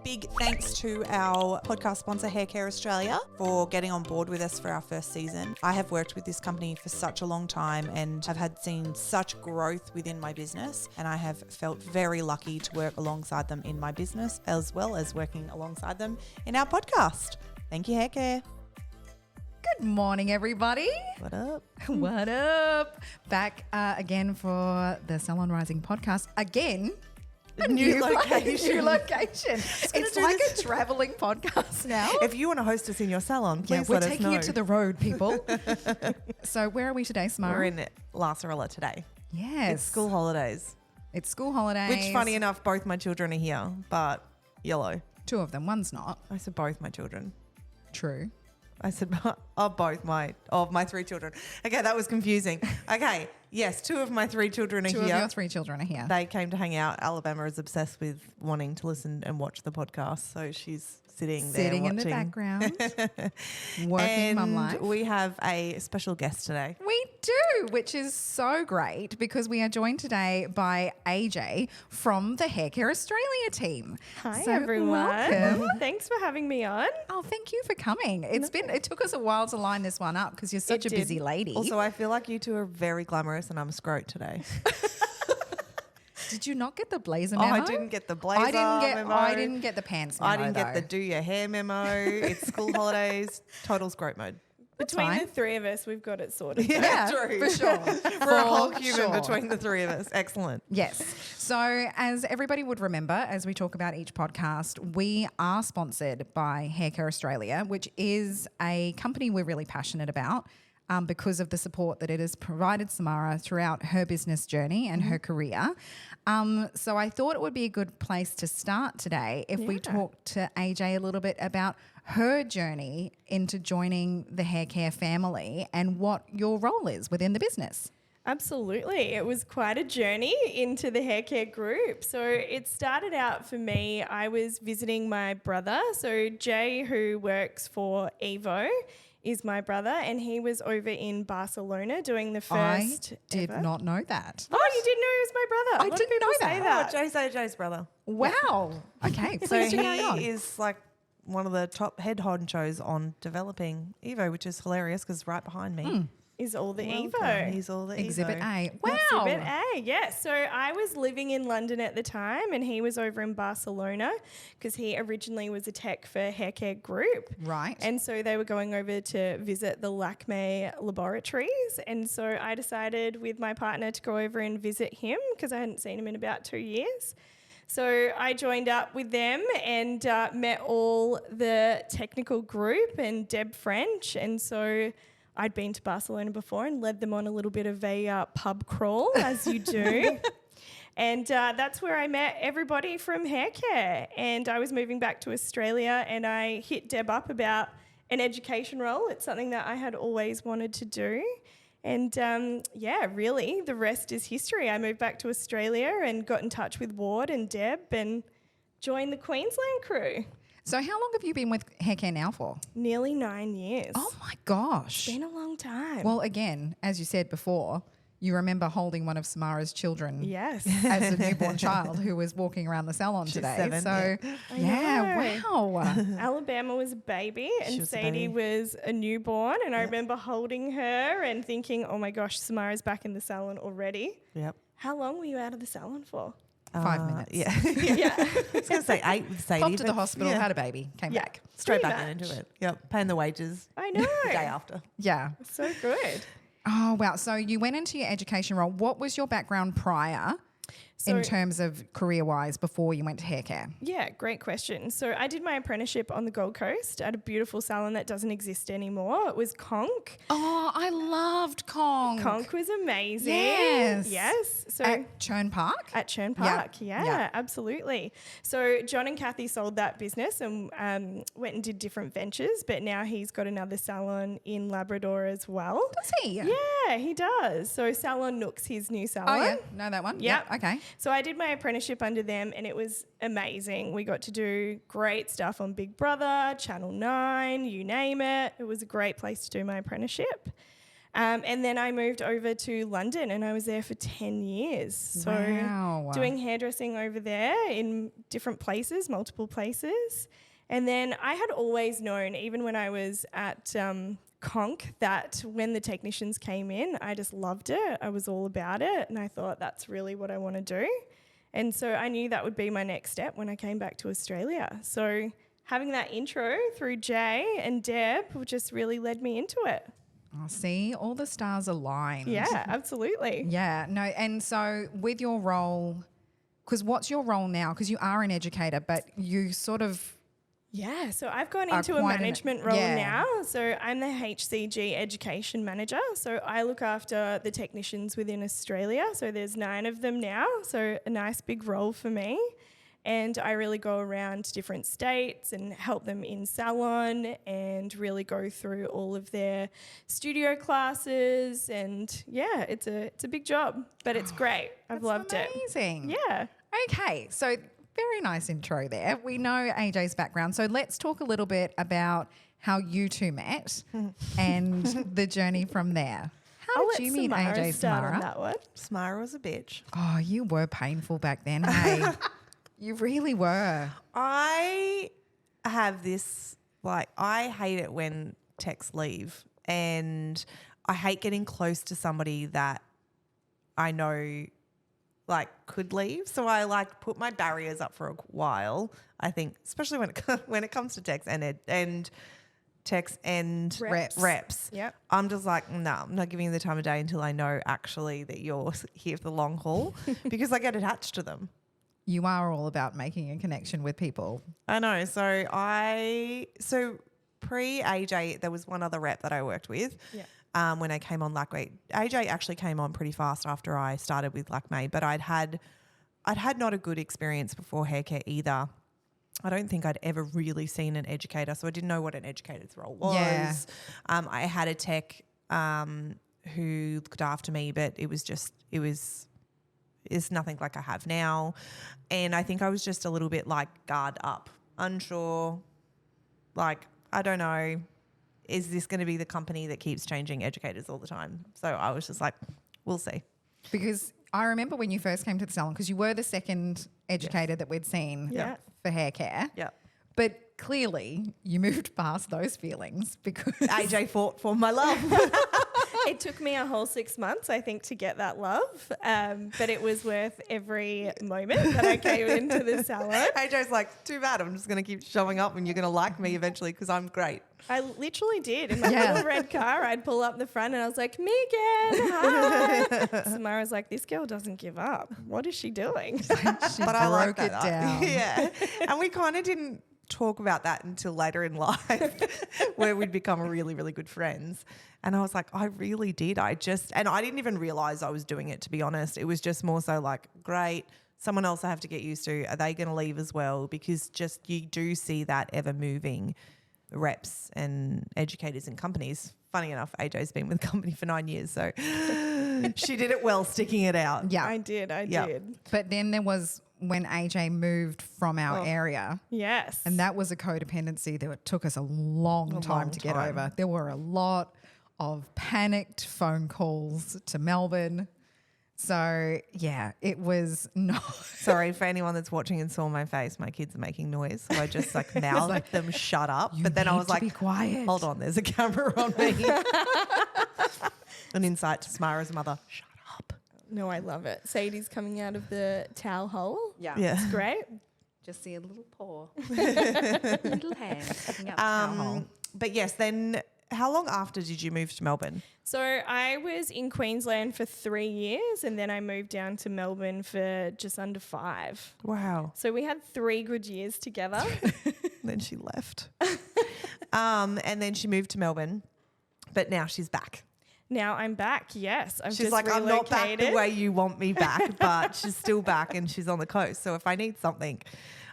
Big thanks to our podcast sponsor, Haircare Australia, for getting on board with us for our first season. I have worked with this company for such a long time and have seen such growth within my business, and I have felt very lucky to work alongside them in my business as well as working alongside them in our podcast. Thank you, Haircare. Good morning, everybody. What up? What up? Back again for the Salon Rising podcast. Again, a new location. New location. It's like a traveling podcast now. If you want to host us in your salon, please we're let us know. taking it to the road, people. So where are we today, Samara? We're in La Sorella today. Yes. It's school holidays. It's school holidays. Which, funny enough, both my children are here, but yellow. Two of them. One's not. I said both my children. True. I said, of my three children. Okay, that was confusing. Okay, yes, two of my three children are here. Two of your three children are here. They came to hang out. Alabama is obsessed with wanting to listen and watch the podcast, so she's sitting there in the background, working mum life. We have a special guest today. We do, which is so great because we are joined today by AJ from the Haircare Australia team. Hi, so everyone. Welcome. Thanks for having me on. Oh, thank you for coming. It took us a while to line this one up because you're such a busy lady. Also, I feel like you two are very glamorous and I'm a scrote today. Did you not get the blazer memo? I didn't get the blazer memo. I didn't get the pants memo. I didn't get the do your hair memo. It's school holidays. Total scrote mode. Between the three of us, we've got it sorted. Yeah, true. For sure. We're a whole human between the three of us. Excellent. Yes. So as everybody would remember, as we talk about each podcast, we are sponsored by Haircare Australia, which is a company we're really passionate about. Because of the support that it has provided Samara throughout her business journey and her career. So I thought it would be a good place to start today if we talk to AJ a little bit about her journey into joining the Haircare family and what your role is within the business. Absolutely. It was quite a journey into the Haircare Group. So it started out for me, I was visiting my brother. So Jay, who works for Evo, is my brother, and he was over in Barcelona doing the first. I did not know that. Oh, you didn't know he was my brother? I didn't know that. Oh, Jay's AJ's brother. Wow. Okay, So please carry on. he is like one of the top head honchos on developing Evo, which is hilarious because right behind me Is all the Welcome. Evo. He's all the Exhibit Evo. A. Wow. Exhibit A, yes. So I was living in London at the time and he was over in Barcelona because he originally was a tech for Haircare Group. Right. And so they were going over to visit the Lakme laboratories. And so I decided with my partner to go over and visit him because I hadn't seen him in about 2 years. So I joined up with them and met all the technical group and Deb French. And so I'd been to Barcelona before and led them on a little bit of a pub crawl, as you do. And that's where I met everybody from Haircare. And I was moving back to Australia and I hit Deb up about an education role. It's something that I had always wanted to do. And really, the rest is history. I moved back to Australia and got in touch with Ward and Deb and joined the Queensland crew. So how long have you been with Haircare now for? Nearly 9 years. Oh, my gosh. It's been a long time. Well, again, as you said before, you remember holding one of Samara's children yes. as a newborn child who was walking around the salon today. 7, so, wow. Alabama was a baby and was a Sadie baby. was a newborn. And I remember holding her and thinking, oh my gosh, Samara's back in the salon already. Yep. How long were you out of the salon for? 5 minutes. Yeah. Yeah. I was going to say 8 with Sadie. Popped to the but hospital, yeah. had a baby, came Yeah. back. Straight Pretty back much. into it. Yep. Paying the wages. I know. The day after. Yeah. So good. Oh, wow. So you went into your education role. What was your background prior in terms of career-wise before you went to Haircare? Yeah, great question. So I did my apprenticeship on the Gold Coast at a beautiful salon that doesn't exist anymore. It was Conch. Oh, I loved Conch. Conch was amazing. Yes. Yes. So At Churn Park? At Churn Park, yeah, absolutely. So John and Kathy sold that business and went and did different ventures, but now he's got another salon in Labrador as well. Does he? Yeah, he does. So Salon Nook's his new salon. Oh, yeah. Know that one? Yep. Yeah. Okay. So I did my apprenticeship under them and it was amazing. We got to do great stuff on Big Brother, Channel 9, you name it. It was a great place to do my apprenticeship. And then I moved over to London and I was there for 10 years. So Wow. doing hairdressing over there in different places, multiple places. And then I had always known, even when I was at Conch, that when the technicians came in, I just loved it. I was all about it. And I thought that's really what I want to do. And so I knew that would be my next step when I came back to Australia. So having that intro through Jay and Deb just really led me into it. Oh, see, all the stars aligned. Yeah, absolutely. Yeah, no, and so with your role, because what's your role now? Because you are an educator, but you sort of... Yeah, so I've gone into a management role now. So I'm the HCG education manager. So I look after the technicians within Australia. So there's 9 of them now. So a nice big role for me. And I really go around to different states and help them in salon and really go through all of their studio classes. And yeah, it's a big job, but it's great. I've loved it. Amazing. Yeah. Okay, so very nice intro there. We know AJ's background. So let's talk a little bit about how you two met and the journey from there. How did you meet AJ, Samara? On that one. Samara was a bitch. Oh, you were painful back then, hey? You really were. I have this, I hate it when techs leave, and I hate getting close to somebody that I know could leave. So I put my barriers up for a while. I think, especially when it comes to techs and techs and reps. Yep. I'm just no, I'm not giving you the time of day until I know actually that you're here for the long haul because I get attached to them. You are all about making a connection with people. I know. So pre-AJ, there was one other rep that I worked with when I came on Lakme. AJ actually came on pretty fast after I started with Lakme, but I'd had not a good experience before Haircare either. I don't think I'd ever really seen an educator, so I didn't know what an educator's role was. Yeah. I had a tech who looked after me, but it's nothing like I have now. And I think I was just a little bit guard up, unsure, I don't know, is this going to be the company that keeps changing educators all the time? So I was just we'll see. Because I remember when you first came to the salon, because you were the second educator that we'd seen for hair care. Yeah. But clearly you moved past those feelings because... AJ fought for my love. It took me a whole 6 months, I think, to get that love, but it was worth every moment that I came into the salon. AJ's too bad. I'm just going to keep showing up and you're going to like me eventually because I'm great. I literally did. In my little red car, I'd pull up the front and I was like, me again, hi. Samara's like, this girl doesn't give up. What is she doing? But I like it down. Yeah. And we kind of didn't talk about that until later in life where we'd become really, really good friends. And I was like, I really did. And I didn't even realize I was doing it, to be honest. It was just more so great, someone else I have to get used to. Are they going to leave as well? Because you do see that ever moving reps and educators in companies. Funny enough, AJ's been with the company for 9 years, so she did it well sticking it out. Yeah, I did. But then there was when AJ moved from our area. Yes. And that was a codependency that took us a long time to get over. There were a lot of panicked phone calls to Melbourne. So, yeah, it was not... Sorry, for anyone that's watching and saw my face, my kids are making noise. So I just mouthed them, shut up. But then I was be quiet. Hold on, there's a camera on me. An insight to Samara's mother, shut up. No, I love it. Sadie's coming out of the towel hole. Yeah. It's great. Just see a little paw. Little hand sticking up the towel hole. But yes, then... How long after did you move to Melbourne? So I was in Queensland for 3 years and then I moved down to Melbourne for just under 5. Wow. So we had 3 good years together. Then she left. And then she moved to Melbourne, but now she's back. Now I'm back, yes. She's like, I'm not back the way you want me back, but she's still back and she's on the coast. So if I need something,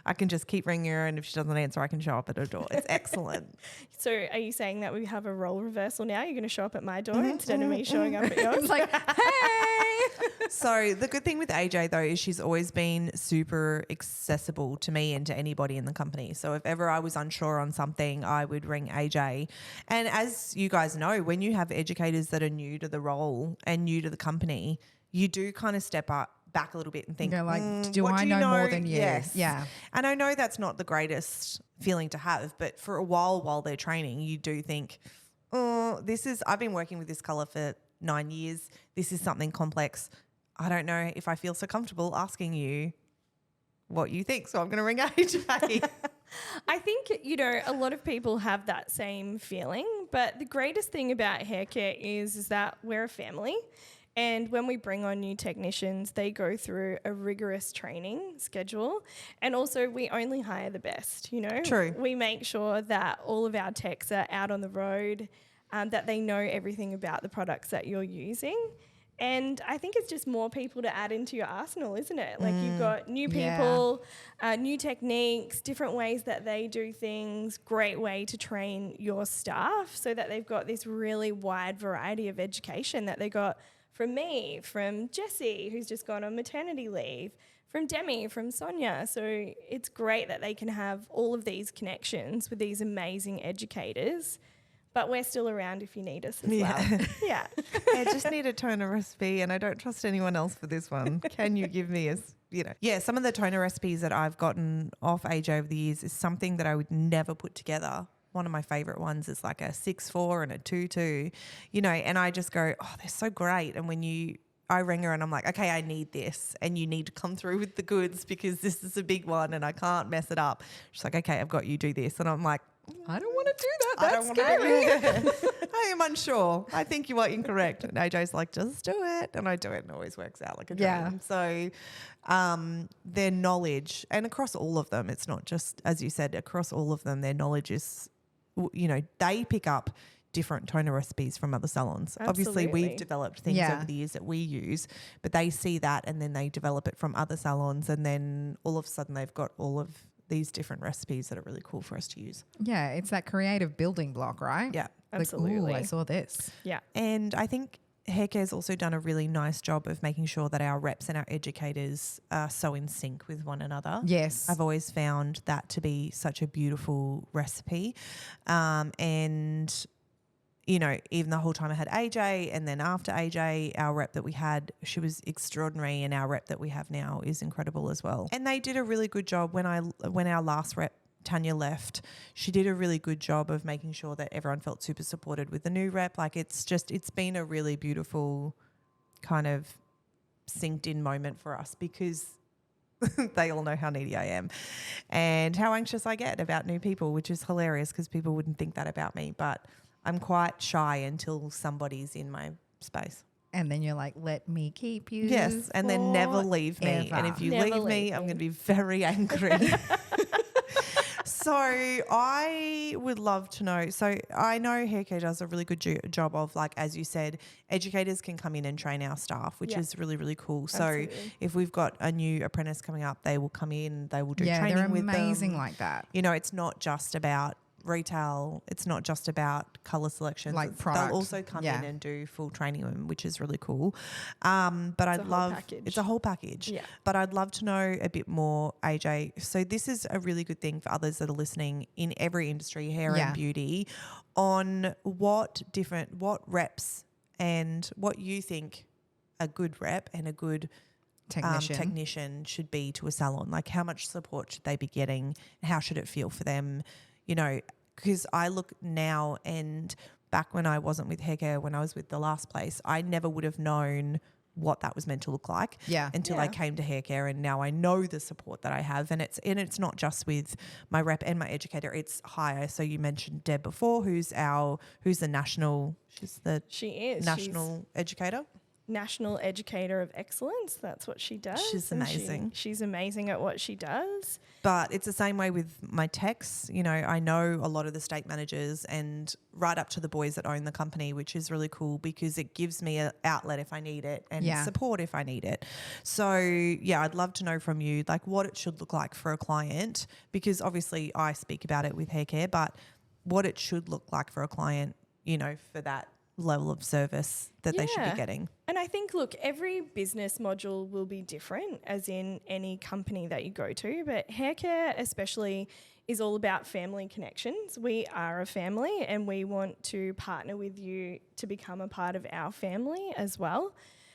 I can just keep ringing her, and if she doesn't answer, I can show up at her door. It's excellent. So are you saying that we have a role reversal now? You're going to show up at my door instead of me showing up at yours? It's like, hey. So the good thing with AJ though is she's always been super accessible to me and to anybody in the company. So if ever I was unsure on something, I would ring AJ. And as you guys know, when you have educators that are new to the role and new to the company, you do kind of step back a little bit and think, Go like, do what I do you know more than you? Yes. Yeah. And I know that's not the greatest feeling to have, but for a while they're training, you do think, oh, I've been working with this colour for 9 years. This is something complex. I don't know if I feel so comfortable asking you what you think, so I'm going to ring AJ. I think, a lot of people have that same feeling, but the greatest thing about Haircare is that we're a family. And when we bring on new technicians, they go through a rigorous training schedule. And also we only hire the best, True. We make sure that all of our techs are out on the road, that they know everything about the products that you're using. And I think it's just more people to add into your arsenal, isn't it? Like you've got new people, new techniques, different ways that they do things, great way to train your staff so that they've got this really wide variety of education that they got from me, from Jessie, who's just gone on maternity leave, from Demi, from Sonia. So it's great that they can have all of these connections with these amazing educators. But we're still around if you need us as well. Yeah. I just need a toner recipe and I don't trust anyone else for this one. Can you give me some of the toner recipes that I've gotten off AJ over the years is something that I would never put together. One of my favourite ones is like a 6-4 and a 2-2, and I just go, oh, they're so great. And I ring her and I'm like, okay, I need this and you need to come through with the goods because this is a big one and I can't mess it up. She's like, okay, I've got you, do this. And I'm like, I don't want to do that. I That's don't scary. I am unsure. I think you are incorrect. And AJ's like, just do it. And I do it and it always works out like a dream. Yeah. So their knowledge, and across all of them, it's not just, as you said, across all of them, their knowledge is, they pick up different toner recipes from other salons. Absolutely. Obviously, we've developed things over the years that we use, but they see that and then they develop it from other salons and then all of a sudden they've got all of these different recipes that are really cool for us to use. Yeah, it's that creative building block, right? Yeah. Absolutely. Like, ooh, I saw this. Yeah. And I think Haircare's also done a really nice job of making sure that our reps and our educators are so in sync with one another. Yes. I've always found that to be such a beautiful recipe. And even the whole time I had AJ and then after AJ, our rep that we had, she was extraordinary, and our rep that we have now is incredible as well. And they did a really good job when our last rep, Tanya, left. She did a really good job of making sure that everyone felt super supported with the new rep. Like it's been a really beautiful kind of synced in moment for us because they all know how needy I am and how anxious I get about new people, which is hilarious because people wouldn't think that about me, but I'm quite shy until somebody's in my space. And then you're like, let me keep you. Yes, and then never leave me. forever. And if you Never leave me, leave I'm me. going to be very angry. So I would love to know. So I know Haircare does a really good job of, like, as you said, educators can come in and train our staff, which is really, really cool. So Absolutely. if we've got a new apprentice coming up, they will come in, they will do Yeah, training they're with them. amazing like that. It's not just about retail, it's not just about colour selections, Like product. they'll also come Yeah. in and do full training with them, which is really cool. But I'd a whole love package. it's a whole package. Yeah. But I'd love to know a bit more, AJ. So this is a really good thing for others that are listening in every industry, hair Yeah. and beauty, on what reps and what you think a good rep and a good technician should be to a salon. Like, how much support should they be getting? How should it feel for them? Because I look now, and back when I wasn't with Haircare, when I was with the last place, I never would have known what that was meant to look like until I Yeah. came to Haircare, and now I know the support that I have, and it's not just with my rep and my educator, it's higher. So you mentioned Deb before, who's the national, she's the She is. national educator. National Educator of Excellence. That's what she does. She's and amazing. She's amazing at what she does. But it's the same way with my techs. You know, I know a lot of the state managers and right up to the boys that own the company, which is really cool because it gives me an outlet if I need it and support if I need it. So, yeah, I'd love to know from you, like, what it should look like for a client, because obviously I speak about it with Haircare, but what it should look like for a client, you know, for that level of service that they should be getting. And I think, look, every business module will be different, as in any company that you go to, but Haircare especially is all about family connections. We are a family and we want to partner with you to become a part of our family as well.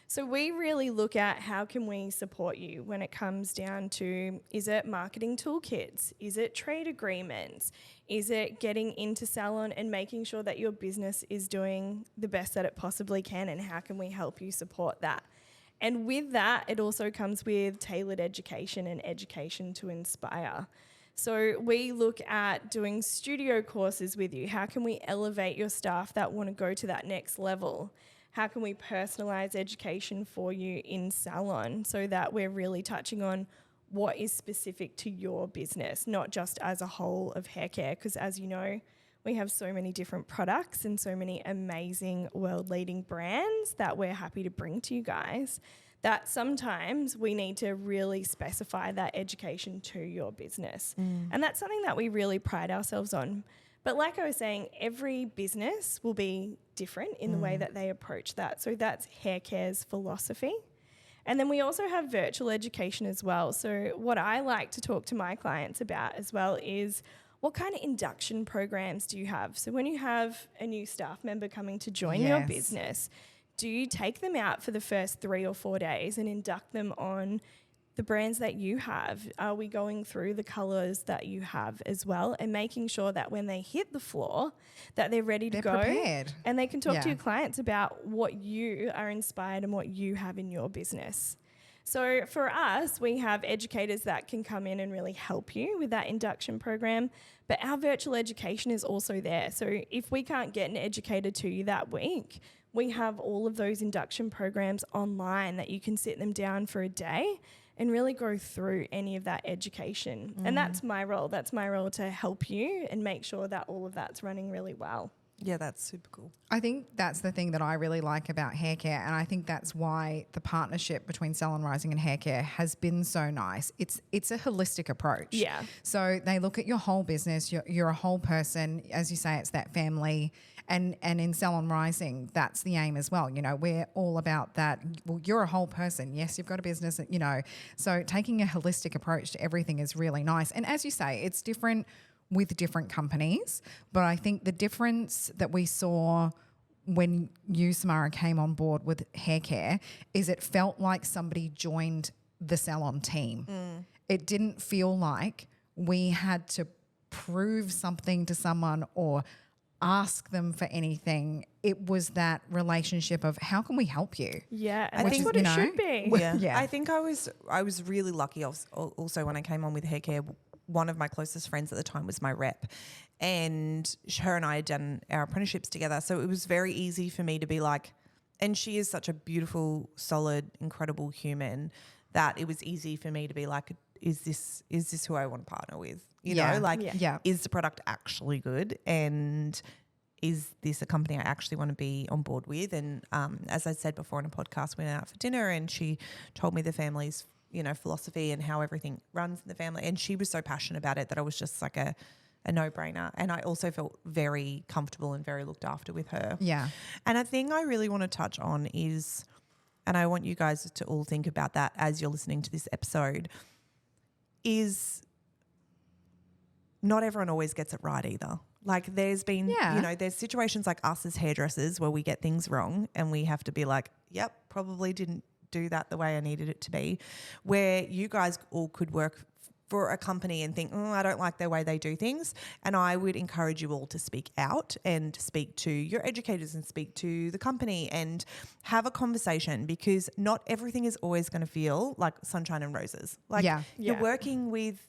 So we really look at how can we support you when it comes down to, is it marketing toolkits? Is it trade agreements? Is it getting into salon and making sure that your business is doing the best that it possibly can, and how can we help you support that? And with that, it also comes with tailored education and education to inspire. So we look at doing studio courses with you. How can we elevate your staff that want to go to that next level? How can we personalise education for you in salon so that we're really touching on what is specific to your business, not just as a whole of hair care? Because as you know, we have so many different products and so many amazing world-leading brands that we're happy to bring to you guys, that sometimes we need to really specify that education to your business. And that's something that we really pride ourselves on. But like I was saying, every business will be different in the way that they approach that. So that's Haircare's philosophy. And then we also have virtual education as well. So what I like to talk to my clients about as well is, what kind of induction programs do you have? So when you have a new staff member coming to join your business, do you take them out for the first 3 or 4 days and induct them on the brands that you have? Are we going through the colours that you have as well, and making sure that when they hit the floor that they're ready to go prepared. And they can talk to your clients about what you are inspired and what you have in your business. So for us, we have educators that can come in and really help you with that induction program, but our virtual education is also there. So if we can't get an educator to you that week, we have all of those induction programs online that you can sit them down for a day and really go through any of that education. And that's my role. That's my role, to help you and make sure that all of that's running really well. Yeah, that's super cool. I think that's the thing that I really like about Haircare, and I think that's why the partnership between Salon Rising and Haircare has been so nice. It's a holistic approach. Yeah. So they look at your whole business. You're a whole person. As you say, it's that family. And in Salon Rising, that's the aim as well. You know, we're all about that. Well, you're a whole person. Yes, you've got a business, you know. So taking a holistic approach to everything is really nice. And as you say, it's different with different companies. But I think the difference that we saw when you, Samara, came on board with Haircare is it felt like somebody joined the salon team. It didn't feel like we had to prove something to someone or ask them for anything. It was that relationship of, how can we help you? Yeah, I and think, that's what it should be. Yeah. I think I was really lucky also when I came on with Haircare. One of my closest friends at the time was my rep, and her and I had done our apprenticeships together. So it was very easy for me to be like, and she is such a beautiful, solid, incredible human, that it was easy for me to be like, is this who I want to partner with? You know, like, is the product actually good? And is this a company I actually want to be on board with? And as I said before in a podcast, we went out for dinner and she told me the family's, you know, philosophy and how everything runs in the family. And she was so passionate about it that I was just like a no-brainer. And I also felt very comfortable and very looked after with her. Yeah. And a thing I really want to touch on is, and I want you guys to all think about that as you're listening to this episode, is not everyone always gets it right either. Like there's been, you know, there's situations like us as hairdressers where we get things wrong and we have to be like, yep, probably didn't do that the way I needed it to be, where you guys all could work for a company and think, I don't like the way they do things. And I would encourage you all to speak out and speak to your educators and speak to the company and have a conversation, because not everything is always going to feel like sunshine and roses. Like you're working with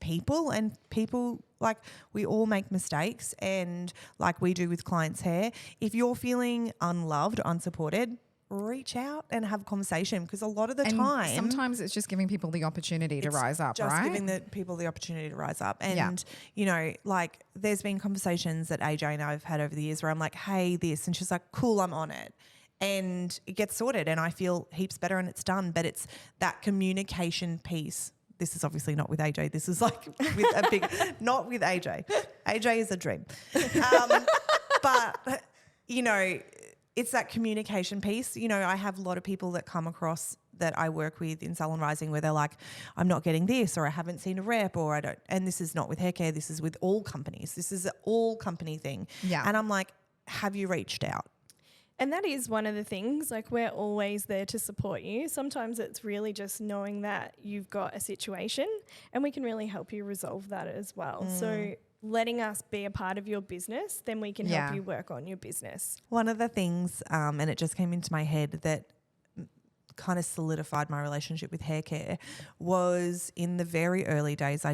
people, and people, like, we all make mistakes, and like we do with clients' hair. If you're feeling unloved, unsupported, reach out and have a conversation, because a lot of the And time sometimes it's just giving people the opportunity to rise up, just right? giving the people the opportunity to rise up. And, you know, like there's been conversations that AJ and I have had over the years where I'm like, hey, this, and she's like, cool, I'm on it. And it gets sorted and I feel heaps better and it's done. But it's that communication piece. This is obviously not with AJ. This is like with a big, not with AJ. AJ is a dream. But, you know, it's that communication piece. You know, I have a lot of people that come across that I work with in salon rising where they're like, I'm not getting this, or I haven't seen a rep, or I don't. And this is not with hair care. This is with all companies. This is an all company thing. Yeah. And I'm like, have you reached out? And that is one of the things, like we're always there to support you. Sometimes it's really just knowing that you've got a situation and we can really help you resolve that as well. So letting us be a part of your business, then we can help you work on your business. One of the things, and it just came into my head that kind of solidified my relationship with hair care, was in the very early days.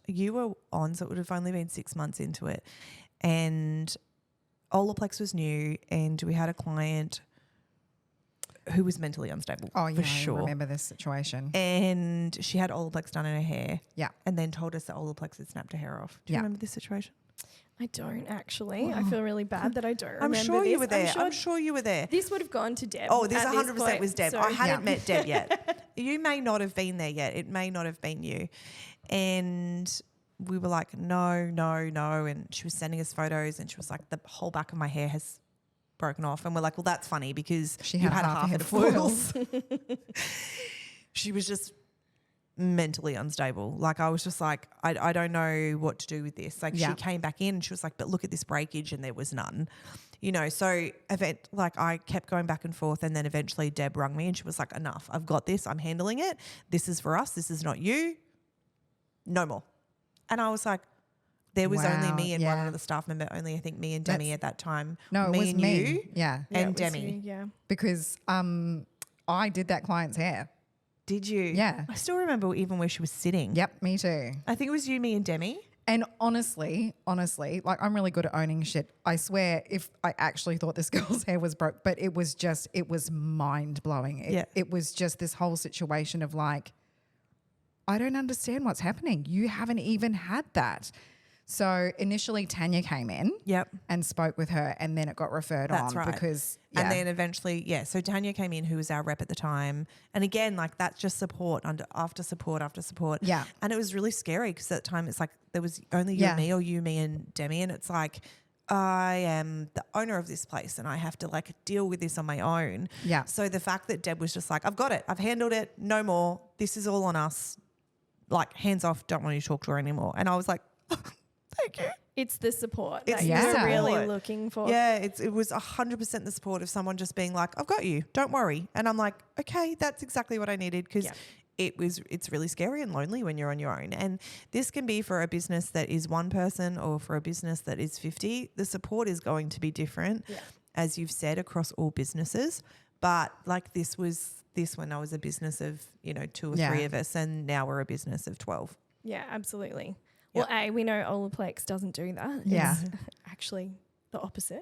You were on, so it would have only been 6 months into it. And Olaplex was new, and we had a client who was mentally unstable. Oh, yeah, for sure. I remember this situation. And she had Olaplex done in her hair. Yeah. And then told us that Olaplex had snapped her hair off. Do you remember this situation? I don't actually. I feel really bad that I don't remember I'm sure this. you were there. I'm sure you were there. This would have gone to Deb. Oh, this at 100% point, was Deb. so I hadn't met Deb yet. You may not have been there yet. It may not have been you. And we were like, no. And she was sending us photos and she was like, the whole back of my hair has broken off. And we're like, well, that's funny because She you had had half a half head of of foils. She was just mentally unstable. Like I was just like, I don't know what to do with this. Like she came back in and she was like, but look at this breakage, and there was none. You know, so I kept going back and forth, and then eventually Deb rung me and she was like, enough. I've got this. I'm handling it. This is for us. This is not you. No more. And I was like, there was only me and one other staff member, only I think me and Demi at that time. No, it was and me. you and Demi. Because I did that client's hair. Did you? Yeah. I still remember even where she was sitting. Yep, me too. I think it was you, me and Demi. And honestly, like I'm really good at owning shit. I swear if I actually thought this girl's hair was broke, but it was mind blowing. It was just this whole situation of like, I don't understand what's happening. You haven't even had that. So initially Tanya came in and spoke with her, and then it got referred on because and then eventually, so Tanya came in, who was our rep at the time. And again, like that's just support after support after support. Yeah. And it was really scary because at the time it's like there was only you and me, or you, me and Demi. And it's like, I am the owner of this place and I have to like deal with this on my own. Yeah. So the fact that Deb was just like, I've got it. I've handled it. No more. This is all on us. Like hands off. Don't want you to talk to her anymore. And I was like, thank you. It's the support It's that you're really looking for. Yeah, it was 100% the support of someone just being like, I've got you, don't worry. And I'm like, okay, that's exactly what I needed, because it's really scary and lonely when you're on your own. And this can be for a business that is one person or for a business that is 50. The support is going to be different, as you've said, across all businesses. But like this when I was a business of, 2 or 3 of us, and now we're a business of 12. Yeah, absolutely. Well, we know Olaplex doesn't do that. Yeah. It's actually the opposite.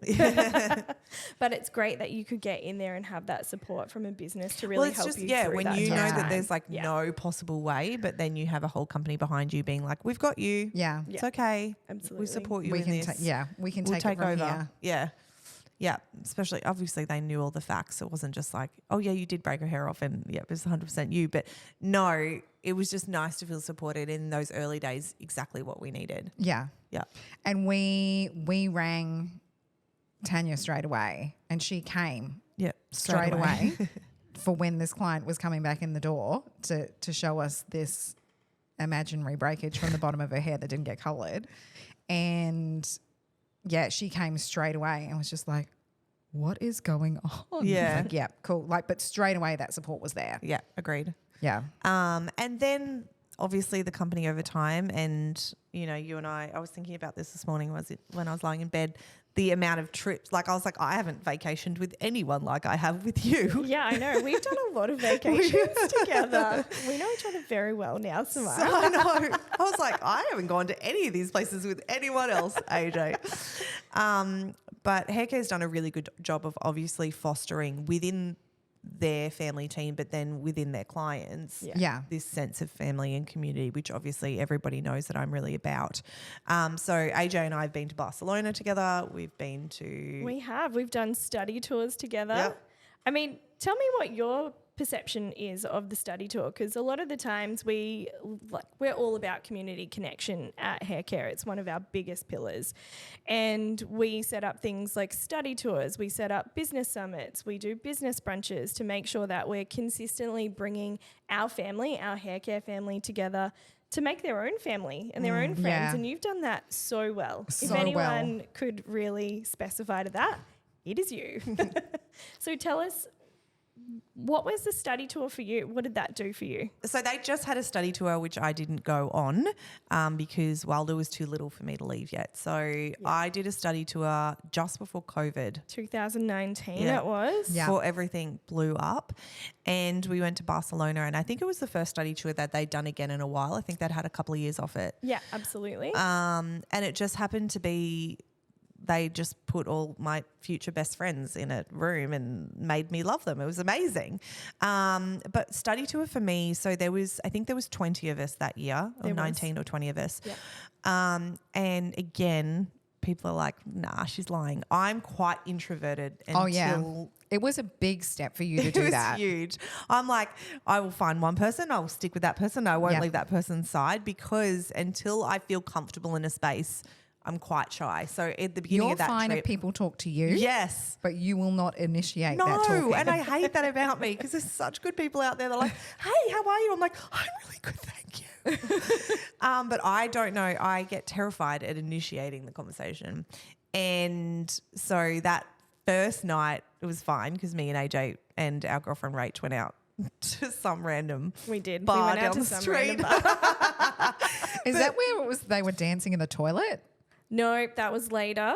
But it's great that you could get in there and have that support from a business to really help you through when that you know time. that there's like no possible way, but then you have a whole company behind you being like, we've got you. Yeah. It's okay. Absolutely. We support you We in can this. we can We'll take it from over. here. Yeah. Yeah. Especially, obviously, they knew all the facts. It wasn't just like, oh, yeah, you did break her hair off and it was 100% you. But no, it was just nice to feel supported in those early days, exactly what we needed. Yeah. Yeah. And we rang Tanya straight away, and she came straight away for when this client was coming back in the door to show us this imaginary breakage from the bottom of her hair that didn't get coloured. And she came straight away and was just like, what is going on? Yeah. Like, yeah, cool. Like, but straight away that support was there. Yeah, agreed. Yeah. And then obviously the company over time, and you and I was thinking about this morning, when I was lying in bed, the amount of trips. Like I was like, I haven't vacationed with anyone like I have with you. Yeah, I know. We've done a lot of vacations together. We know each other very well now, Samara. So I know. I was like, I haven't gone to any of these places with anyone else, AJ. But Haircare's done a really good job of obviously fostering within their family team, but then within their clients, this sense of family and community, which obviously everybody knows that I'm really about. So AJ and I have been to Barcelona together. We've done study tours together. Yep. I mean, tell me what your perception is of the study tour, because a lot of the times we're all about community connection at Haircare. It's one of our biggest pillars, and we set up things like study tours, we set up business summits, we do business brunches to make sure that we're consistently bringing our family, our Haircare family, together to make their own family and their own friends. And you've done that so well. If anyone could really specify to that, it is you. So tell us, what was the study tour for you? What did that do for you? So they just had a study tour, which I didn't go on because Wilder was too little for me to leave yet. So I did a study tour just before COVID. 2019 it was. Before everything blew up. And we went to Barcelona, and I think it was the first study tour that they'd done again in a while. I think they'd had a couple of years off it. Yeah, absolutely. And it just happened to be they just put all my future best friends in a room and made me love them. It was amazing. But study tour for me, so I think there was 20 of us that year, or 19 or 20 of us. Yep. And again, people are like, nah, she's lying. I'm quite introverted until it was a big step for you to do that. It was huge. I'm like, I will find one person, I will stick with that person. I won't leave that person's side, because until I feel comfortable in a space, I'm quite shy. So at the beginning of that fine trip, if people talk to you. Yes. But you will not initiate that talking. No, and I hate that about me, because there's such good people out there that are like, hey, how are you? I'm like, I'm really good, thank you. But I don't know. I get terrified at initiating the conversation. And so that first night, it was fine, because me and AJ and our girlfriend Rach went out to some random bar we went out down to the some street. Is that where it was? They were dancing in the toilet? No, that was later.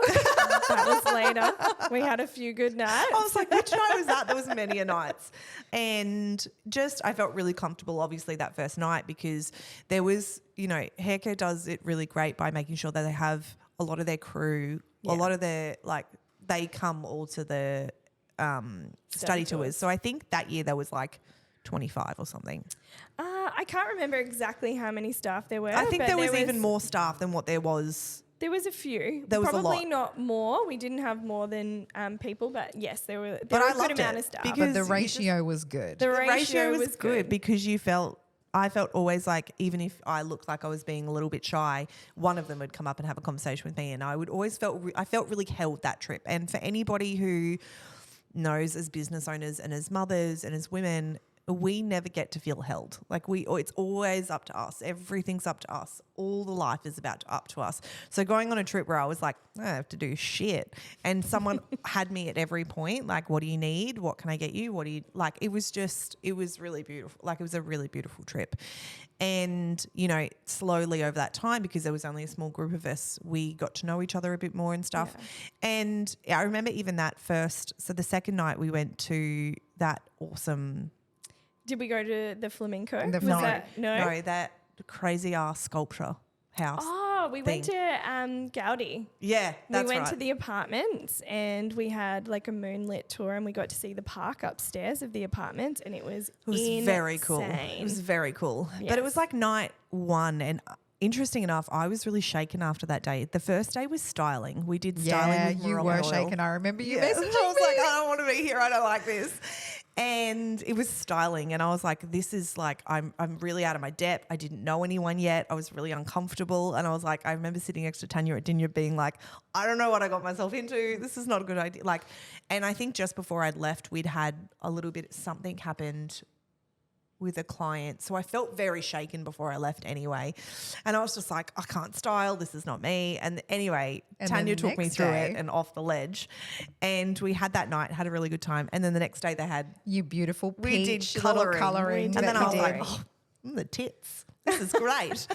We had a few good nights. I was like, which night was that? There was many a nights. And I felt really comfortable, obviously, that first night, because there was, Haircare does it really great by making sure that they have a lot of their crew, a lot of their, they come all to the study tours. So I think that year there was 25 or something. I can't remember exactly how many staff there were. I think there was even more staff than what there was. There was a few. There was probably a lot. Not more. We didn't have more than people, but yes, there were a loved good amount it of staff. because But the ratio was good. The ratio was good because I felt always like, even if I looked like I was being a little bit shy, one of them would come up and have a conversation with me, and I felt really held that trip. And for anybody who knows, as business owners and as mothers and as women, we never get to feel held. It's always up to us. Everything's up to us. All the life is up to us. So going on a trip where I was like, I don't have to do shit, and someone had me at every point, like, what do you need? What can I get you? What do you like? It was really beautiful. It was a really beautiful trip. And, slowly over that time, because there was only a small group of us, we got to know each other a bit more and stuff. Yeah. And I remember even the second night we went to that awesome. Did we go to the flamenco? No, that crazy ass sculpture house. Oh, we went to Gaudi. Yeah, that's We went to the apartments, and we had a moonlit tour, and we got to see the park upstairs of the apartments, and it was very cool. It was very cool. Yes. But it was night one, and interesting enough, I was really shaken after that day. The first day was styling. We did styling with you Morocco were oil. shaken. I remember you messaging I was me. like, I don't want to be here. I don't like this. And it was styling, and I was like, this is I'm really out of my depth. I didn't know anyone yet. I was really uncomfortable, and I was like, I remember sitting next to Tanya at dinner being like, I don't know what I got myself into. This is not a good idea. And I think just before I'd left, we'd had a little bit, something happened with a client. So I felt very shaken before I left anyway. And I was just like, I can't style. This is not me. And anyway, Tanya took me through it and off the ledge. And we had that night, had a really good time. And then the next day they had... You beautiful peach, we did colouring. And then I was like, the tits. This is great.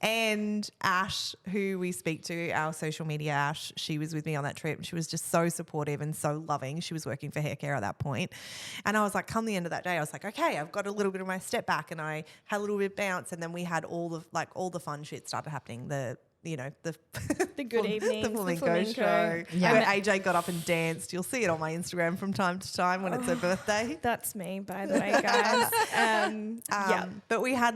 And Ash, who we speak to, our social media Ash, she was with me on that trip, and she was just so supportive and so loving. She was working for Haircare at that point. And I was like, come the end of that day, I was like, okay, I've got a little bit of my step back, and I had a little bit of bounce, and then we had all the fun shit started happening. The you know, the good evenings, the the flamenco flamenco. show Yeah. where AJ got up and danced. You'll see it on my Instagram from time to time when it's her birthday. That's me, by the way, guys. Yeah. But we had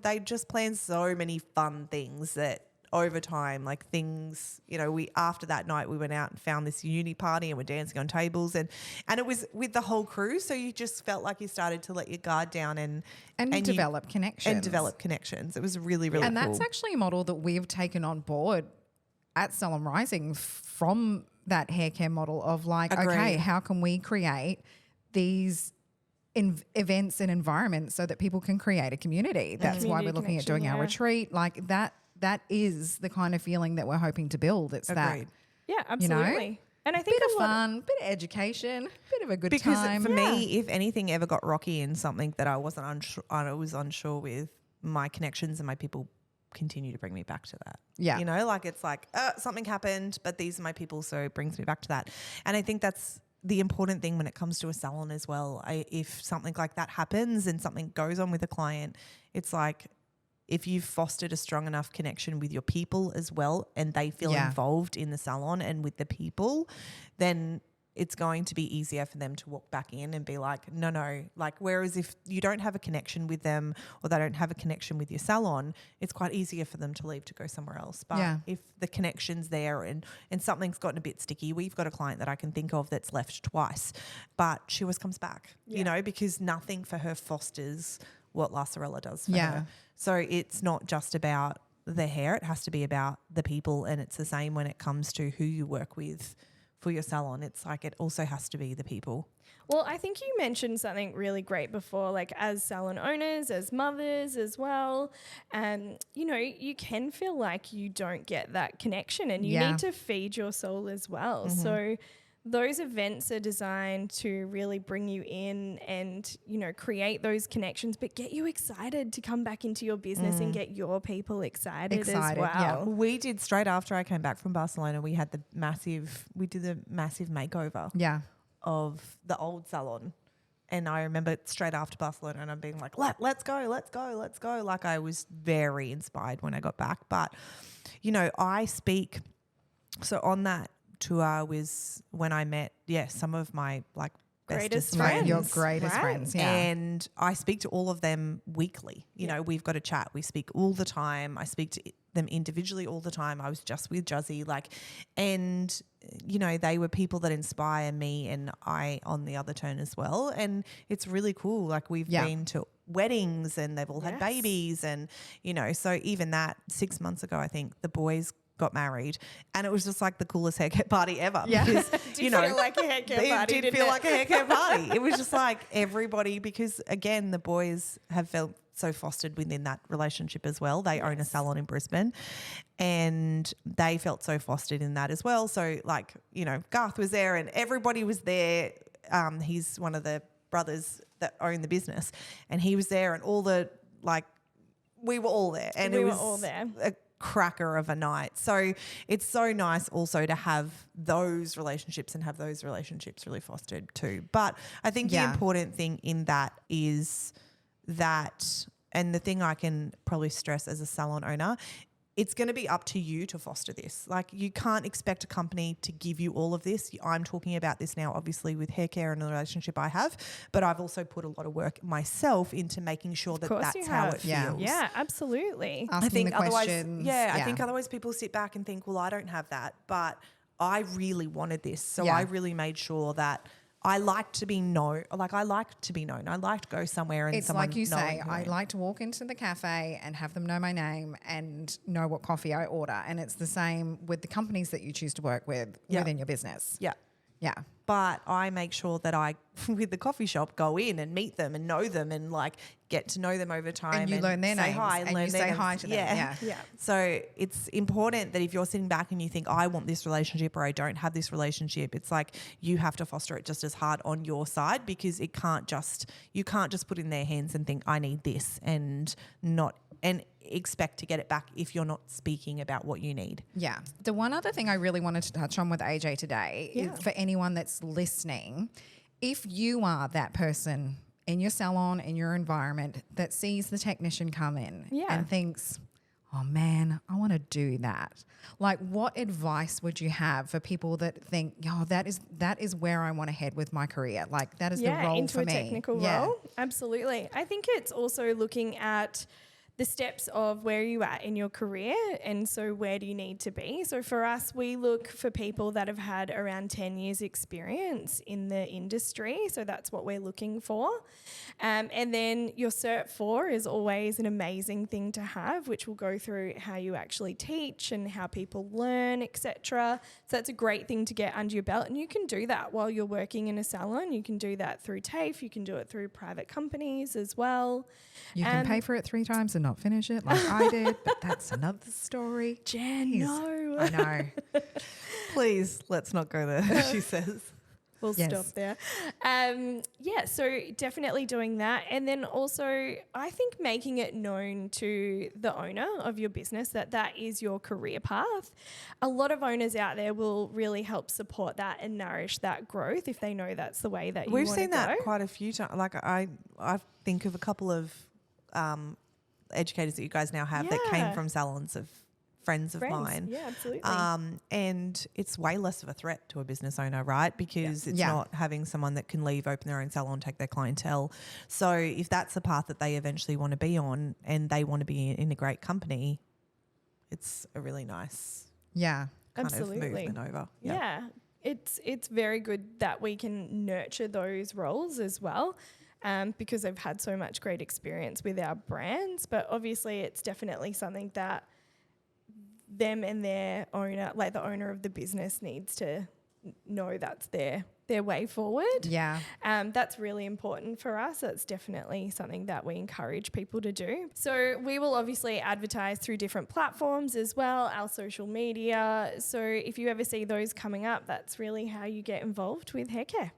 they just planned so many fun things that over time, like things, you know, after that night we went out and found this uni party and we're dancing on tables and it was with the whole crew. So you just felt like you started to let your guard down and develop connections. And develop connections. It was really, really and cool. that's actually a model that we've taken on board at Salon Rising from that hair care model of like, Agreed. okay, how can we create these events and environments so that people can create a community? That's why we're looking at doing our retreat. Like that is the kind of feeling that we're hoping to build. It's Agreed. that, Yeah, absolutely. And I think bit of fun, bit of education, bit of a good because time. for me, if anything ever got rocky in something that I was unsure with, my connections and my people continue to bring me back to that. Yeah. You know, like it's like something happened, but these are my people, so it brings me back to that. And I think that's the important thing when it comes to a salon as well. If something like that happens and something goes on with a client, it's like if you've fostered a strong enough connection with your people as well and they feel involved in the salon and with the people, then it's going to be easier for them to walk back in and be like, no. Like, whereas if you don't have a connection with them or they don't have a connection with your salon, it's quite easier for them to leave to go somewhere else. But if the connection's there and something's gotten a bit sticky, we've got a client that I can think of that's left twice, but she always comes back, you know, because nothing for her fosters what La Sorella does for her. So it's not just about the hair, it has to be about the people, and it's the same when it comes to who you work with for your salon. It's like it also has to be the people. Well, I think you mentioned something really great before, like as salon owners, as mothers as well. You know, you can feel like you don't get that connection and you need to feed your soul as well. Mm-hmm. So those events are designed to really bring you in and, you know, create those connections, but get you excited to come back into your business and get your people excited as well. Yeah. We did straight after I came back from Barcelona, we did the massive makeover of the old salon. And I remember straight after Barcelona and I'm being like, let's go. Like I was very inspired when I got back. But, you know, so on that tour was when I met, some of my like bestest friends. Your greatest friends, And I speak to all of them weekly. You know, we've got a chat. We speak all the time. I speak to them individually all the time. I was just with Juzzy, and you know, they were people that inspire me and I on the other turn as well. And it's really cool. Like we've been to weddings and they've all had babies and, you know, so even that 6 months ago, I think the boys got married and it was just like the coolest haircut party ever. Because, you know, feel like a haircut party, it did feel like a haircut party. It was just like everybody, because again, the boys have felt so fostered within that relationship as well. They own a salon in Brisbane and they felt so fostered in that as well. So like, you know, Garth was there and everybody was there. He's one of the brothers that own the business and he was there and all the, like, we were all there and it was all there. a cracker of a night. So it's so nice also to have those relationships and have those relationships really fostered too. But I think the important thing in that is that, and the thing I can probably stress as a salon owner, it's going to be up to you to foster this. Like you can't expect a company to give you all of this. I'm talking about this now obviously with hair care and the relationship I have, but I've also put a lot of work myself into making sure that that's how it feels. Yeah, absolutely. Asking I think the otherwise, questions. I think otherwise people sit back and think, well, I don't have that, but I really wanted this. So I really made sure that I like to be known. Like I like to be known. I like to go somewhere and it's someone like you say, knowing I like to walk into the cafe and have them know my name and know what coffee I order. And it's the same with the companies that you choose to work with within your business. Yeah. Yeah. But I make sure that I, with the coffee shop, go in and meet them and know them and like get to know them over time. And you learn their say names hi and learn you their say names. hi to them. Yeah. So it's important that if you're sitting back and you think, I want this relationship or I don't have this relationship, it's like you have to foster it just as hard on your side because you can't just put in their hands and think, I need this and expect to get it back if you're not speaking about what you need. Yeah. The one other thing I really wanted to touch on with AJ today is for anyone that's listening, if you are that person in your salon, in your environment that sees the technician come in and thinks, oh man, I want to do that. Like, what advice would you have for people that think, oh, that is where I want to head with my career? Like, that is the role into for a me. technical role. Absolutely. I think it's also looking at the steps of where you at in your career, and so where do you need to be. So for us, we look for people that have had around 10 years experience in the industry, so that's what we're looking for. And then your Cert 4 is always an amazing thing to have, which will go through how you actually teach and how people learn, etc. So that's a great thing to get under your belt, and you can do that while you're working in a salon. You can do that through TAFE, you can do it through private companies as well. You can pay for it 3 times and not finish it like I did, but that's another story. Jen, no. I know. Please, let's not go there, she says. We'll stop there. So definitely doing that. And then also, I think making it known to the owner of your business that is your career path. A lot of owners out there will really help support that and nourish that growth if they know that's the way that you want to go. We've seen that quite a few times. Like I think of a couple of educators that you guys now have that came from salons of friends of mine. Yeah, absolutely. And it's way less of a threat to a business owner, right? Because it's not having someone that can leave, open their own salon, take their clientele. So if that's the path that they eventually want to be on and they want to be in a great company, it's a really nice kind of movement over. Yeah. It's very good that we can nurture those roles as well. Because I've had so much great experience with our brands, but obviously it's definitely something that them and their owner, like the owner of the business, needs to know that's their way forward. Yeah. That's really important for us. That's definitely something that we encourage people to do. So we will obviously advertise through different platforms as well, our social media. So if you ever see those coming up, that's really how you get involved with haircare.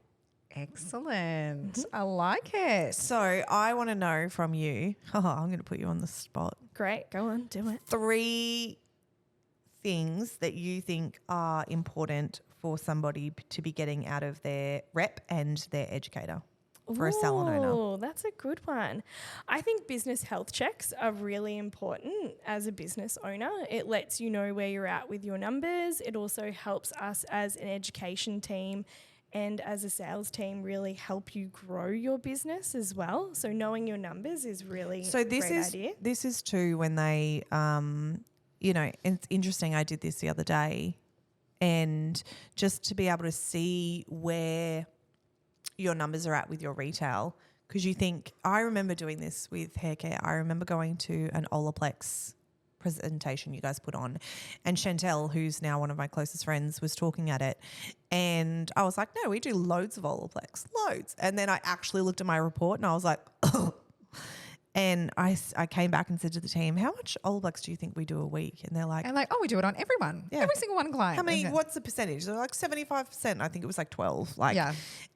Excellent. I like it. So I want to know from you, I'm going to put you on the spot. Great. Go on, do it. 3 things that you think are important for somebody to be getting out of their rep and their educator for a salon owner. Oh, that's a good one. I think business health checks are really important as a business owner. It lets you know where you're at with your numbers. It also helps us as an education team and as a sales team really help you grow your business as well. So knowing your numbers is really a great idea. This is too when they, it's interesting. I did this the other day, and just to be able to see where your numbers are at with your retail, because you think, I remember doing this with haircare. I remember going to an Olaplex presentation you guys put on, and Chantel, who's now one of my closest friends, was talking at it, and I was like, no, we do loads of Olaplex, loads. And then I actually looked at my report and I was like, oh. And I came back and said to the team, how much Olaplex do you think we do a week? And they're like, oh, we do it on everyone. Yeah. Every single one client. How many, what's the percentage? They're like 75%. I think it was like 12.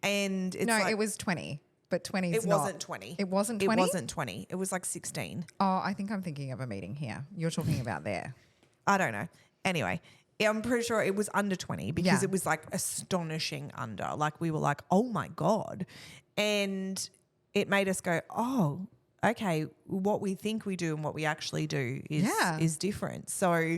And it's it was 20. But 20 is not. It wasn't 20. It wasn't 20? It wasn't 20. It was like 16. Oh, I think I'm thinking of a meeting here. You're talking about there. I don't know. Anyway, I'm pretty sure it was under 20 because it was like astonishing under. Like we were like, oh my God. And it made us go, oh, okay, what we think we do and what we actually do is different. So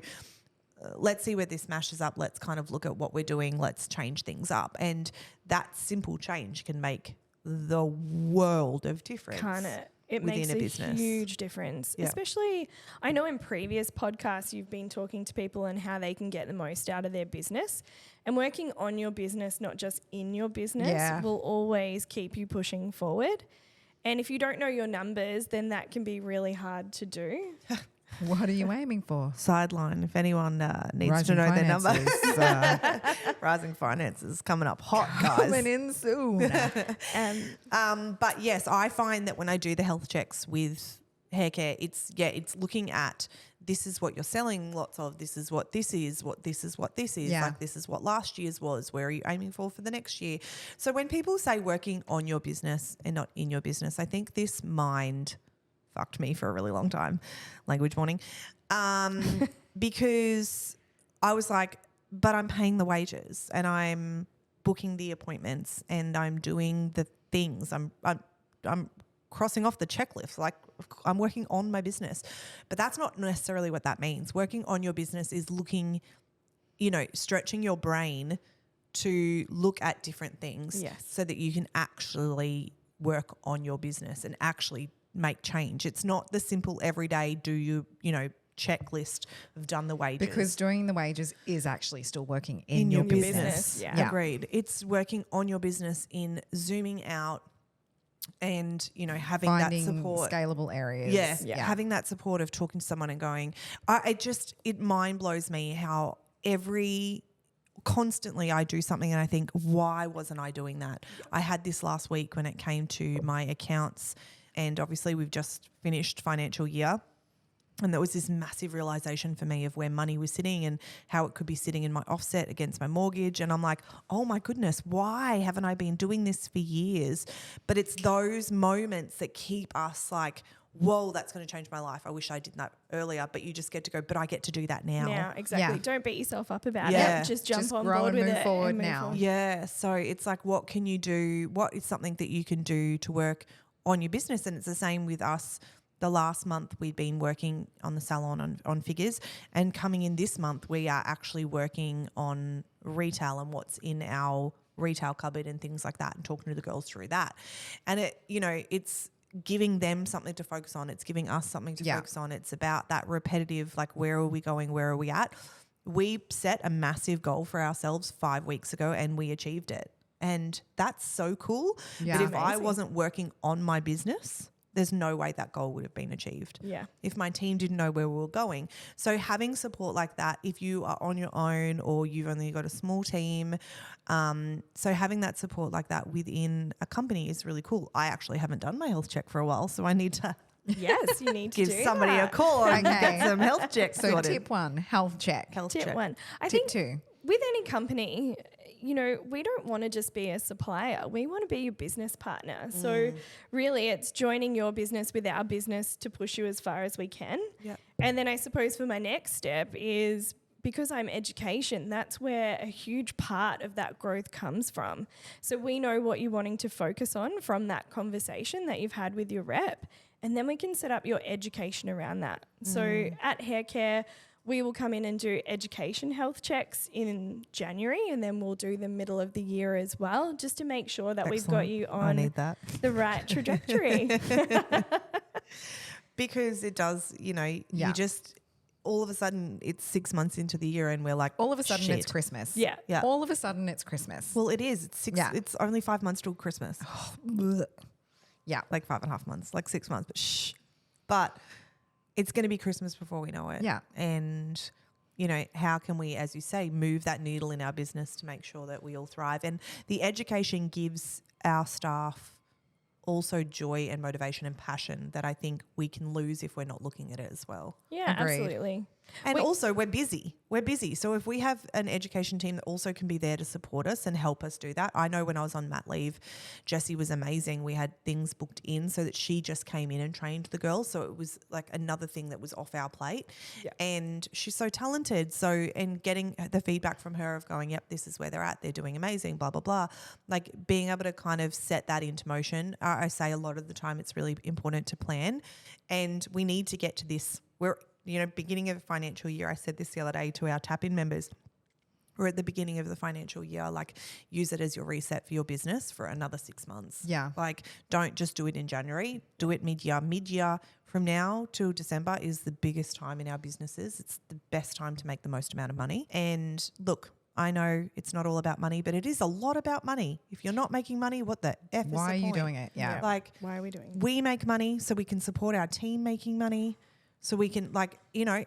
let's see where this mashes up. Let's kind of look at what we're doing. Let's change things up. And that simple change can make the world of difference. Can't it? It makes a huge difference. Yeah. Especially, I know in previous podcasts you've been talking to people and how they can get the most out of their business. And working on your business, not just in your business, will always keep you pushing forward. And if you don't know your numbers, then that can be really hard to do. What are you aiming for? Sideline, if anyone needs to know their number. Rising finances coming up hot, guys. Coming in soon. But yes, I find that when I do the health checks with haircare, it's looking at this is what you're selling lots of, this is what this is, like this is what last year's was, where are you aiming for the next year? So when people say working on your business and not in your business, I think this mind fucked me for a really long time, language warning, because I was like, but I'm paying the wages and I'm booking the appointments and I'm doing the things. I'm crossing off the checklist. Like, I'm working on my business. But that's not necessarily what that means. Working on your business is looking, stretching your brain to look at different things so that you can actually work on your business and actually make change. It's not the simple everyday checklist of done the wages. Because doing the wages is actually still working in your business. Yeah. Agreed. It's working on your business in zooming out and, having Finding that support. Scalable areas. Yeah. Having that support of talking to someone and going, it mind blows me how constantly I do something and I think, why wasn't I doing that? I had this last week when it came to my accounts, and obviously we've just finished financial year. And there was this massive realization for me of where money was sitting and how it could be sitting in my offset against my mortgage. And I'm like, oh my goodness, why haven't I been doing this for years? But it's those moments that keep us like, whoa, that's going to change my life. I wish I did that earlier, but you just get to go, but I get to do that now. Now, exactly. Yeah. Don't beat yourself up about Yeah. it. Just jump Just on grow board and with move it. forward and move now. forward. Yeah. So it's like, what can you do? What is something that you can do to work on your business? And it's the same with us. The last month we've been working on the salon on figures, and coming in this month we are actually working on retail and what's in our retail cupboard and things like that, and talking to the girls through that. And it's giving them something to focus on. It's giving us something to focus on. It's about that repetitive, like, where are we going? Where are we at? We set a massive goal for ourselves 5 weeks ago and we achieved it. And that's so cool. Yeah. But if I Amazing. wasn't working on my business, there's no way that goal would have been achieved. Yeah. If my team didn't know where we were going. So having support like that, if you are on your own or you've only got a small team, so having that support like that within a company is really cool. I actually haven't done my health check for a while, so I need to Yes, you need to give do somebody that. a call and Okay. get some health checks So sorted. tip 1, health check. Health Tip check. 1. I Tip think 2. with any company, we don't want to just be a supplier. We want to be your business partner. So really it's joining your business with our business to push you as far as we can. Yep. And then I suppose for my next step is, because I'm education, that's where a huge part of that growth comes from. So we know what you're wanting to focus on from that conversation that you've had with your rep, and then we can set up your education around that. So at Haircare, we will come in and do education health checks in January, and then we'll do the middle of the year as well, just to make sure that we've got Excellent. you I on need that. the right trajectory. Because it does, you just, all of a sudden it's 6 months into the year and we're like, All of a sudden shit. it's Christmas. Yeah. Yeah. All of a sudden it's Christmas. Well, it is. Yeah. It's only 5 months till Christmas. Yeah. Like 5.5 months, like 6 months, but But it's going to be Christmas before we know it. Yeah. And, how can we, as you say, move that needle in our business to make sure that we all thrive? And the education gives our staff also joy and motivation and passion that I think we can lose if we're not looking at it as well. Yeah, Agreed. absolutely. And also we're busy. So if we have an education team that also can be there to support us and help us do that. I know when I was on mat leave, Jessie was amazing. We had things booked in so that she just came in and trained the girls. So it was like another thing that was off our plate. Yeah. And she's so talented. So, and getting the feedback from her of going, yep, this is where they're at. They're doing amazing, blah, blah, blah. Like being able to kind of set that into motion. I say a lot of the time it's really important to plan, and we need to get to this. Beginning of the financial year, I said this the other day to our tap-in members, we're at the beginning of the financial year, like use it as your reset for your business for another 6 months. Yeah. Like don't just do it in January, do it mid-year. Mid-year from now till December is the biggest time in our businesses. It's the best time to make the most amount of money. And look, I know it's not all about money, but it is a lot about money. If you're not making money, what the F is the Why are you point? doing it? Yeah. Like Why are we doing we make money so we can support our team making money. So we can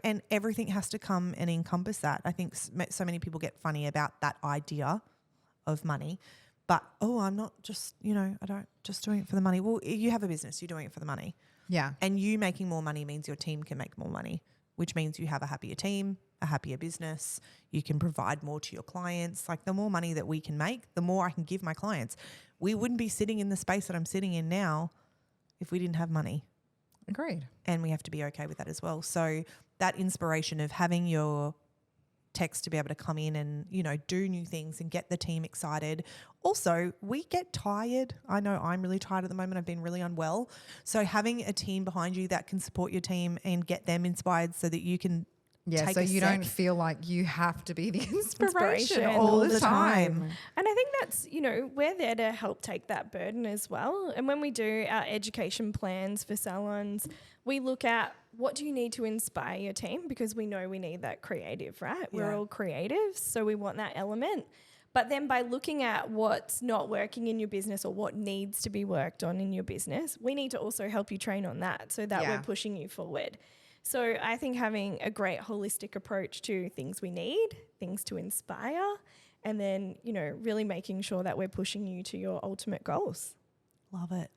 and everything has to come and encompass that. I think so many people get funny about that idea of money. But, I'm not just, I don't just doing it for the money. Well, you have a business, you're doing it for the money. Yeah. And you making more money means your team can make more money, which means you have a happier team, a happier business. You can provide more to your clients. Like the more money that we can make, the more I can give my clients. We wouldn't be sitting in the space that I'm sitting in now if we didn't have money. Agreed. And we have to be okay with that as well. So that inspiration of having your techs to be able to come in and, do new things and get the team excited. Also, we get tired. I know I'm really tired at the moment. I've been really unwell. So having a team behind you that can support your team and get them inspired so that you can take so a you sec. don't feel like you have to be the inspiration all the time. And I think that's, we're there to help take that burden as well. And when we do our education plans for salons, we look at what do you need to inspire your team, because we know we need that creative, right? Yeah. We're all creatives, so we want that element. But then by looking at what's not working in your business or what needs to be worked on in your business, we need to also help you train on that so that we're pushing you forward. So I think having a great holistic approach to things we need, things to inspire, and then, really making sure that we're pushing you to your ultimate goals. Love it.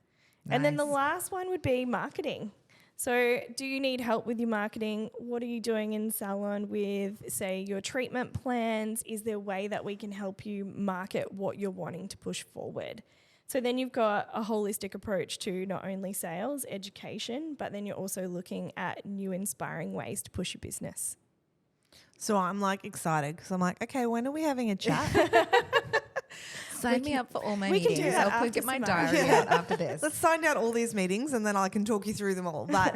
And then the last one would be marketing. So do you need help with your marketing? What are you doing in salon with, say, your treatment plans? Is there a way that we can help you market what you're wanting to push forward? So then you've got a holistic approach to not only sales, education, but then you're also looking at new inspiring ways to push your business. So I'm excited because I'm okay, when are we having a chat? Sign me up for all my we can meetings. do that I'll after get my Samara. diary out after this. Let's sign down all these meetings and then I can talk you through them all. But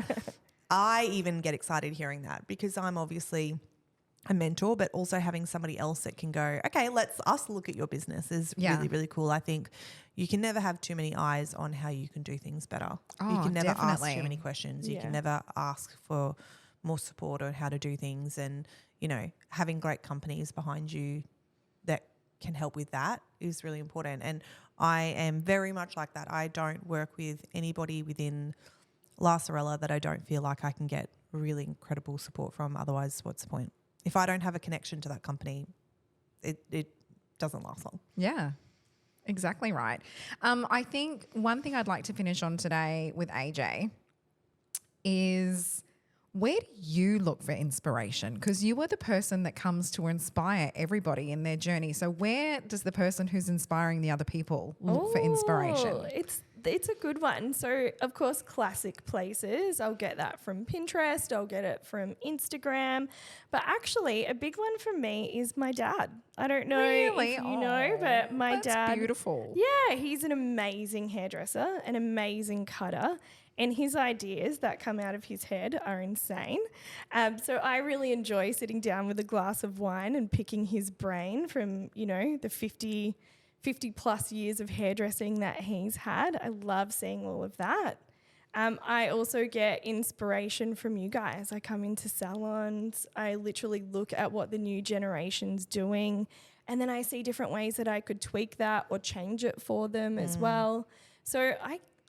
I even get excited hearing that because I'm obviously a mentor, but also having somebody else that can go, okay, let's us look at your business is really, really cool. I think you can never have too many eyes on how you can do things better. You can never ask too many questions. You can never ask for more support on how to do things. And, having great companies behind you that can help with that is really important. And I am very much like that. I don't work with anybody within La Sorella that I don't feel like I can get really incredible support from. Otherwise, what's the point? If I don't have a connection to that company, it doesn't last long. Yeah, exactly right. I think one thing I'd like to finish on today with AJ is, where do you look for inspiration? Because you are the person that comes to inspire everybody in their journey. So where does the person who's inspiring the other people look for inspiration? It's a good one. So, of course, classic places. I'll get that from Pinterest. I'll get it from Instagram. But actually, a big one for me is my dad. I don't know if you know, but my dad. That's beautiful. Yeah, he's an amazing hairdresser, an amazing cutter. And his ideas that come out of his head are insane. So I really enjoy sitting down with a glass of wine and picking his brain from, the 50 plus years of hairdressing that he's had. I love seeing all of that. I also get inspiration from you guys. I come into salons. I literally look at what the new generation's doing, and then I see different ways that I could tweak that or change it for them as well. So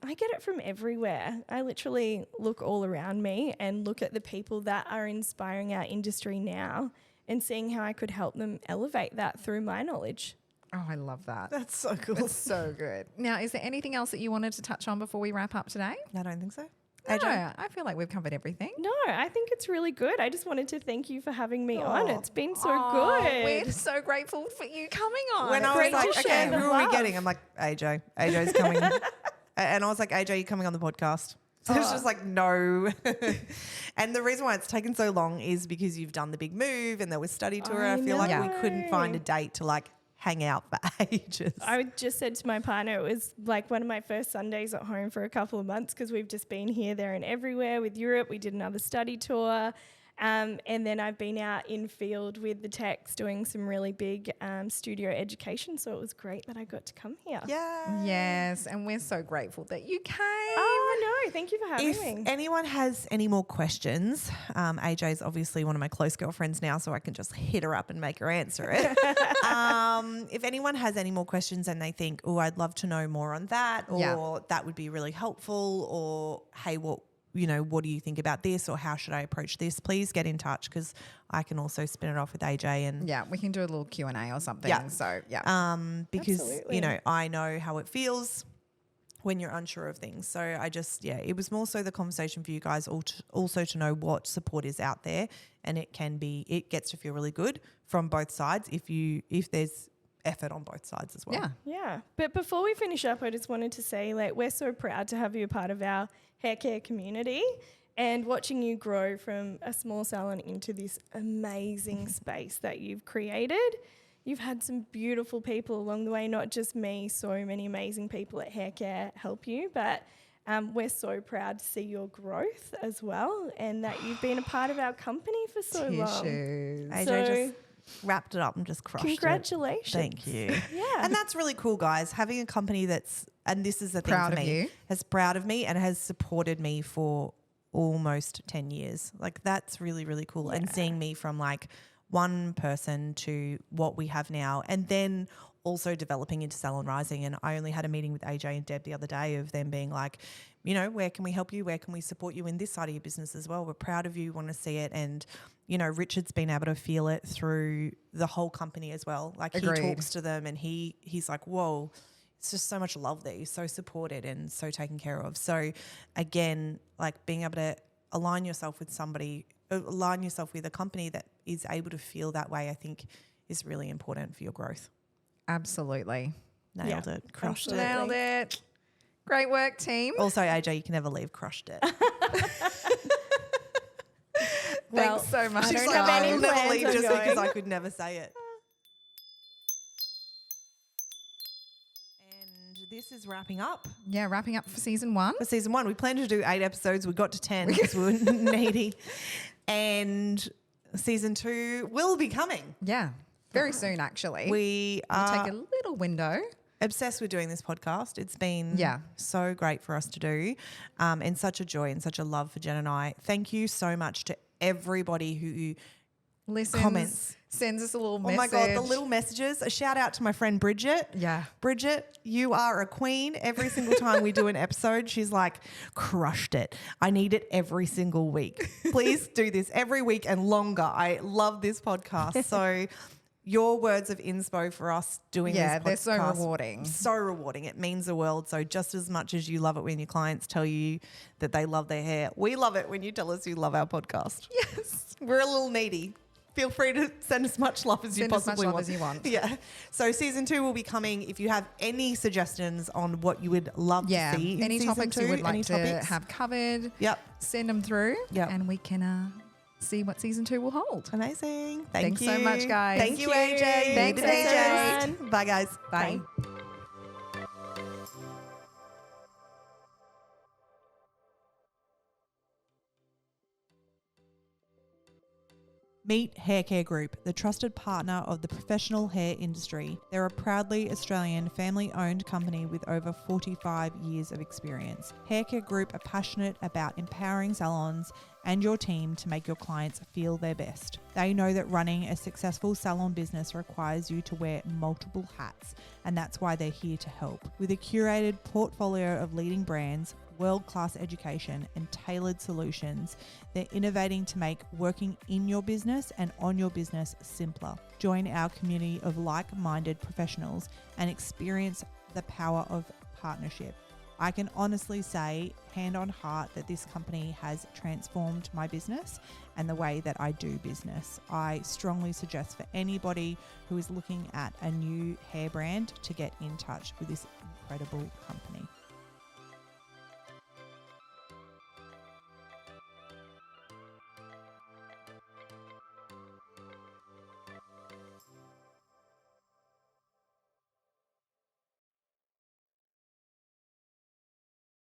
I get it from everywhere. I literally look all around me and look at the people that are inspiring our industry now and seeing how I could help them elevate that through my knowledge. Oh, I love that. That's so cool. That's so good. Now, is there anything else that you wanted to touch on before we wrap up today? I don't think so. No, I feel like we've covered everything. No, I think it's really good. I just wanted to thank you for having me on. It's been so good. We're so grateful for you coming on. When I was like, okay, who are we getting? I'm like, AJ. AJ's coming. And I was like, AJ, you coming on the podcast? So it's just like, no. And the reason why it's taken so long is because you've done the big move and there was study tour. I feel like we couldn't find a date to hang out for ages. I just said to my partner, it was one of my first Sundays at home for a couple of months because we've just been here, there and everywhere with Europe. We did another study tour. And then I've been out in field with the techs doing some really big studio education. So it was great that I got to come here. Yeah. Yes, and we're so grateful that you came. Oh, no, thank you for having me. If anyone has any more questions, AJ's obviously one of my close girlfriends now, so I can just hit her up and make her answer it. If anyone has any more questions and they think, oh, I'd love to know more on that, or that would be really helpful, or hey, what do you think about this, or how should I approach this? Please get in touch because I can also spin it off with AJ and we can do a little Q&A or something. Yeah. So because Absolutely. I know how it feels when you're unsure of things. So I just it was more so the conversation for you guys also to know what support is out there, and it gets to feel really good from both sides if there's effort on both sides as well. Yeah. But before we finish up, I just wanted to say we're so proud to have you a part of our hair care community. And watching you grow from a small salon into this amazing space that you've created. You've had some beautiful people along the way, not just me, so many amazing people at Haircare help you, but we're so proud to see your growth as well and that you've been a part of our company for so long. AJ just wrapped it up and just crushed congratulations. it. Thank you. Yeah. And that's really cool, guys. Having a company that's, and this is the thing Proud for of me, you. is proud of me and has supported me for almost 10 years. Like that's really, really cool. And seeing me from like one person to what we have now, and then also developing into Salon Rising. And I only had a meeting with AJ and Deb the other day of them being like, you know, where can we help you? Where can we support you in this side of your business as well? We're proud of you, want to see it. And, you know, Richard's been able to feel it through the whole company as well. Like Agreed. He talks to them and he's like, whoa, it's just so much love there. You're so supported and so taken care of. So again, like being able to align yourself with a company that is able to feel that way, I think is really important for your growth. Absolutely. Nailed it. Crushed it. Nailed it. Great work, team. Also, AJ, you can never leave. Crushed it. Well, Thanks so much. I don't She's have like, any I'll never plans leave on just because going. I could never say it. And this is wrapping up Yeah, wrapping up for season 1. for season 1. We planned to do 8 episodes. We got to 10 because we were needy. And season 2 will be coming. Yeah, very soon actually. We We'll are take a little window. obsessed with doing this podcast. It's been Yeah. so great for us to do, and such a joy and such a love for Jen and I. Thank you so much to everybody who Listens, comments. sends us a little Oh message. my God, the little messages. A shout out to my friend Bridget. Yeah. Bridget, you are a queen. Every single time we do an episode, she's like, crushed it. I need it every single week. Please do this every week and longer. I love this podcast. So your words of inspo for us doing this podcast. they're so rewarding. So rewarding. It means the world. So just as much as you love it when your clients tell you that they love their hair, we love it when you tell us you love our podcast. Yes. We're a little needy. Feel free to send as much love as you Send as much possibly love want. as you want. Yeah. So season 2 will be coming. If you have any suggestions on what you would love Yeah. to see in Any season topics 2, you would any like to topics, have covered, Yep. send them through Yep. and we can see what season 2 will hold. Amazing. Thanks you so much, guys. Thank you, Thank you. AJ. Thanks, Leave it AJ. AJ. Bye, guys. Bye. Meet Haircare Group, the trusted partner of the professional hair industry. They're a proudly Australian family-owned company with over 45 years of experience. Haircare Group are passionate about empowering salons and your team to make your clients feel their best. They know that running a successful salon business requires you to wear multiple hats, and that's why they're here to help. With a curated portfolio of leading brands, world-class education and tailored solutions, they're innovating to make working in your business and on your business simpler. Join our community of like-minded professionals and experience the power of partnership. I can honestly say, hand on heart, that this company has transformed my business and the way that I do business. I strongly suggest for anybody who is looking at a new hair brand to get in touch with this incredible company.